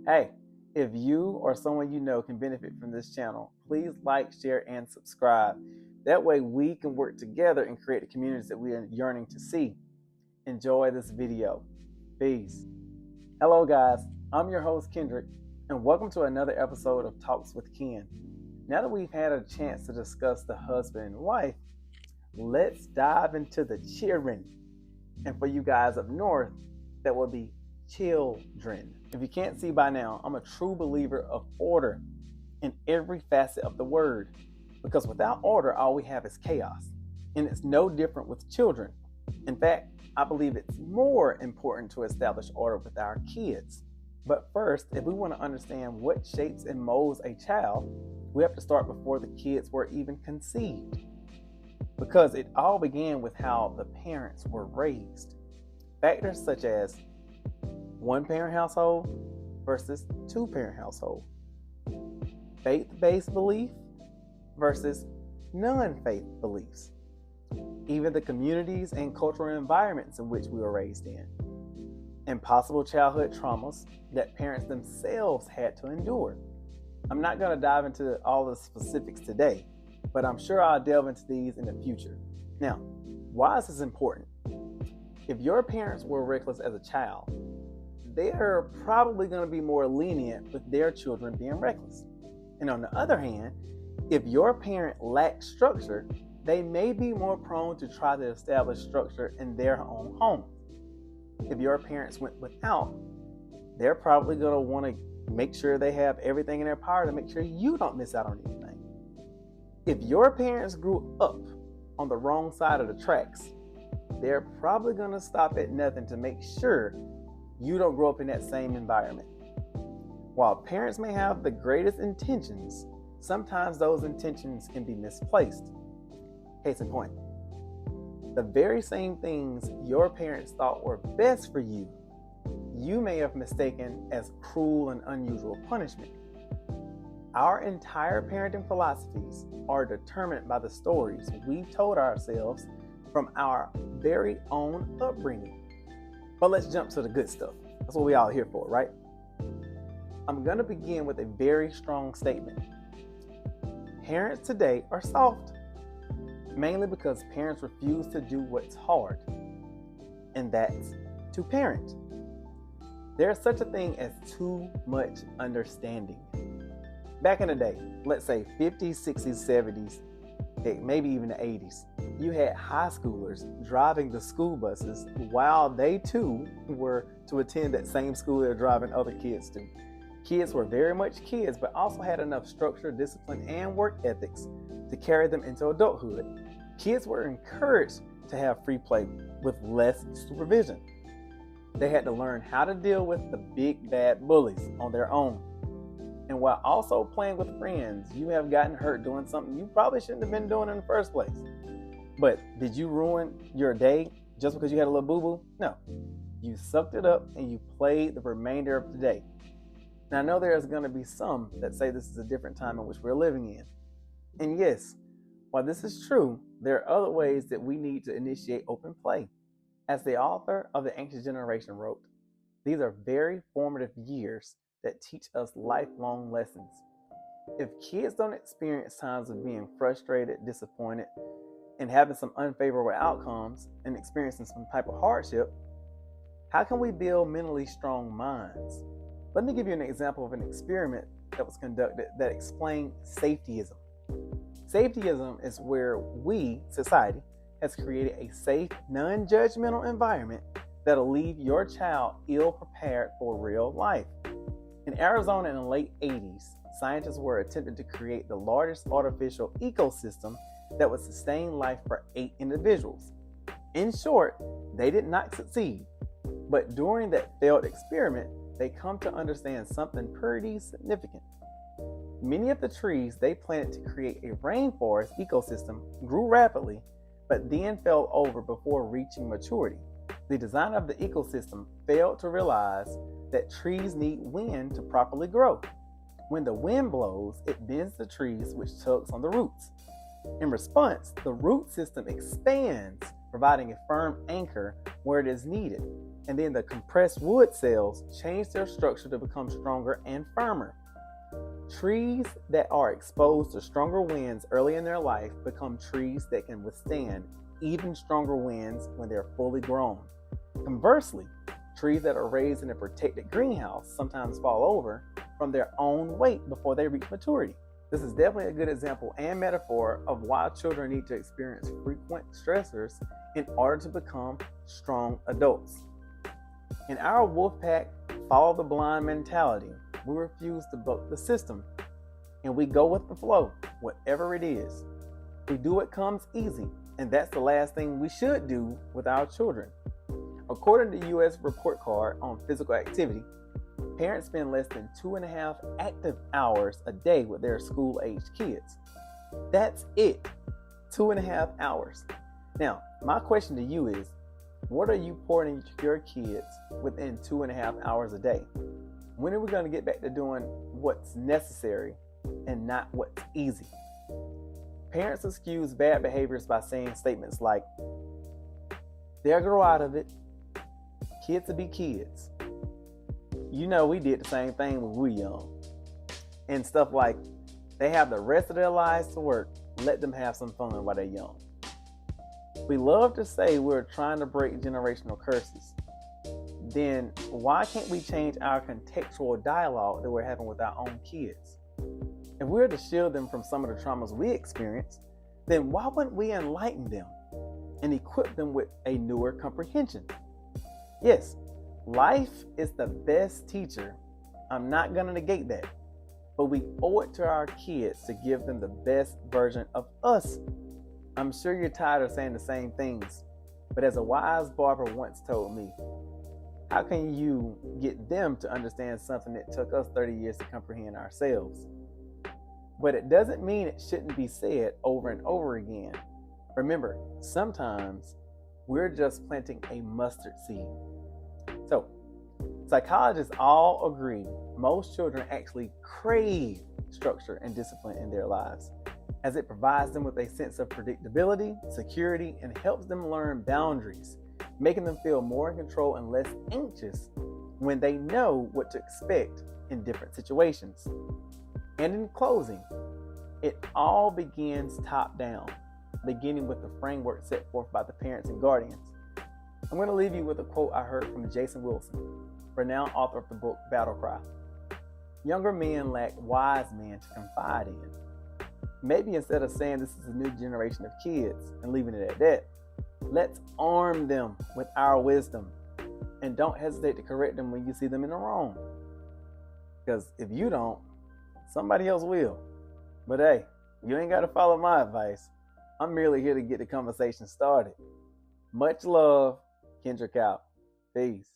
Hey, if you or someone you know can benefit from this channel, please like, share, and subscribe. That way we can work together and create the communities that we are yearning to see. Enjoy this video. Peace. Hello guys, I'm your host Kendrick, and welcome to another episode of Talks with Ken. Now that we've had a chance to discuss the husband and wife, let's dive into the children. And for you guys up north, that will be children. If you can't see by now, I'm a true believer of order in every facet of the word, because without order, all we have is chaos. And it's no different with children. In fact, I believe it's more important to establish order with our kids. But first, if we want to understand what shapes and molds a child, we have to start before the kids were even conceived, because it all began with how the parents were raised. Factors such as one-parent household versus two-parent household, faith-based belief versus non-faith beliefs, even the communities and cultural environments in which we were raised in, and possible childhood traumas that parents themselves had to endure. I'm not going to dive into all the specifics today, but I'm sure I'll delve into these in the future. Now, why is this important? If your parents were reckless as a child, they're probably going to be more lenient with their children being reckless. And on the other hand, if your parent lacked structure, they may be more prone to try to establish structure in their own home. If your parents went without, they're probably going to want to make sure they have everything in their power to make sure you don't miss out on anything. If your parents grew up on the wrong side of the tracks, they're probably going to stop at nothing to make sure you don't grow up in that same environment. While parents may have the greatest intentions, sometimes those intentions can be misplaced. Case in point, the very same things your parents thought were best for you, you may have mistaken as cruel and unusual punishment. Our entire parenting philosophies are determined by the stories we've told ourselves from our very own upbringing. But let's jump to the good stuff. That's what we all here for, right? I'm going to begin with a very strong statement. Parents today are soft, mainly because parents refuse to do what's hard, and that's to parent. There's such a thing as too much understanding. Back in the day, let's say 50s, 60s, 70s, maybe even the 80s, you had high schoolers driving the school buses while they too were to attend that same school they're driving other kids to. Kids were very much kids, but also had enough structure, discipline, and work ethics to carry them into adulthood. Kids were encouraged to have free play with less supervision. They had to learn how to deal with the big bad bullies on their own. And while also playing with friends, you have gotten hurt doing something you probably shouldn't have been doing in the first place. But did you ruin your day just because you had a little boo-boo? No. You sucked it up and you played the remainder of the day. Now, I know there's going to be some that say this is a different time in which we're living in. And yes, while this is true, there are other ways that we need to initiate open play. As the author of The Anxious Generation wrote, these are very formative years that teach us lifelong lessons. If kids don't experience times of being frustrated, disappointed, and having some unfavorable outcomes and experiencing some type of hardship, how can we build mentally strong minds? Let me give you an example of an experiment that was conducted that explained safetyism. Safetyism is where we, society, has created a safe, non-judgmental environment that'll leave your child ill-prepared for real life. In Arizona in the late 80s, scientists were attempting to create the largest artificial ecosystem that would sustain life for 8 individuals. In short, they did not succeed, but during that failed experiment, they come to understand something pretty significant. Many of the trees they planted to create a rainforest ecosystem grew rapidly, but then fell over before reaching maturity. The designer of the ecosystem failed to realize that trees need wind to properly grow. When the wind blows, it bends the trees, which tugs on the roots. In response, the root system expands, providing a firm anchor where it is needed. And then the compressed wood cells change their structure to become stronger and firmer. Trees that are exposed to stronger winds early in their life become trees that can withstand even stronger winds when they're fully grown. Conversely, trees that are raised in a protected greenhouse sometimes fall over from their own weight before they reach maturity. This is definitely a good example and metaphor of why children need to experience frequent stressors in order to become strong adults. In our wolf pack, follow the blind mentality, we refuse to buck the system, and we go with the flow, whatever it is. We do what comes easy, and that's the last thing we should do with our children. According to the U.S. report card on physical activity, parents spend less than 2.5 active hours a day with their school-aged kids. That's it, 2.5 hours. Now, my question to you is, what are you pouring into your kids within 2.5 hours a day? When are we going to get back to doing what's necessary and not what's easy? Parents excuse bad behaviors by saying statements like, they'll grow out of it, kids will be kids. You know, we did the same thing when we were young. And stuff like, they have the rest of their lives to work, let them have some fun while they're young. We love to say we're trying to break generational curses. Then why can't we change our contextual dialogue that we're having with our own kids? If we're to shield them from some of the traumas we experience, then why wouldn't we enlighten them and equip them with a newer comprehension? Yes, life is the best teacher. I'm not going to negate that. But we owe it to our kids to give them the best version of us. I'm sure you're tired of saying the same things, but as a wise barber once told me, how can you get them to understand something that took us 30 years to comprehend ourselves? But it doesn't mean it shouldn't be said over and over again. Remember, sometimes we're just planting a mustard seed. So, psychologists all agree most children actually crave structure and discipline in their lives, as it provides them with a sense of predictability, security, and helps them learn boundaries, making them feel more in control and less anxious when they know what to expect in different situations. And in closing, it all begins top down, beginning with the framework set forth by the parents and guardians. I'm going to leave you with a quote I heard from Jason Wilson, renowned author of the book Battle Cry. Younger men lack wise men to confide in. Maybe instead of saying this is a new generation of kids and leaving it at that, let's arm them with our wisdom and don't hesitate to correct them when you see them in the wrong. Because if you don't, somebody else will. But hey, you ain't got to follow my advice. I'm merely here to get the conversation started. Much love, Kendrick out. Peace.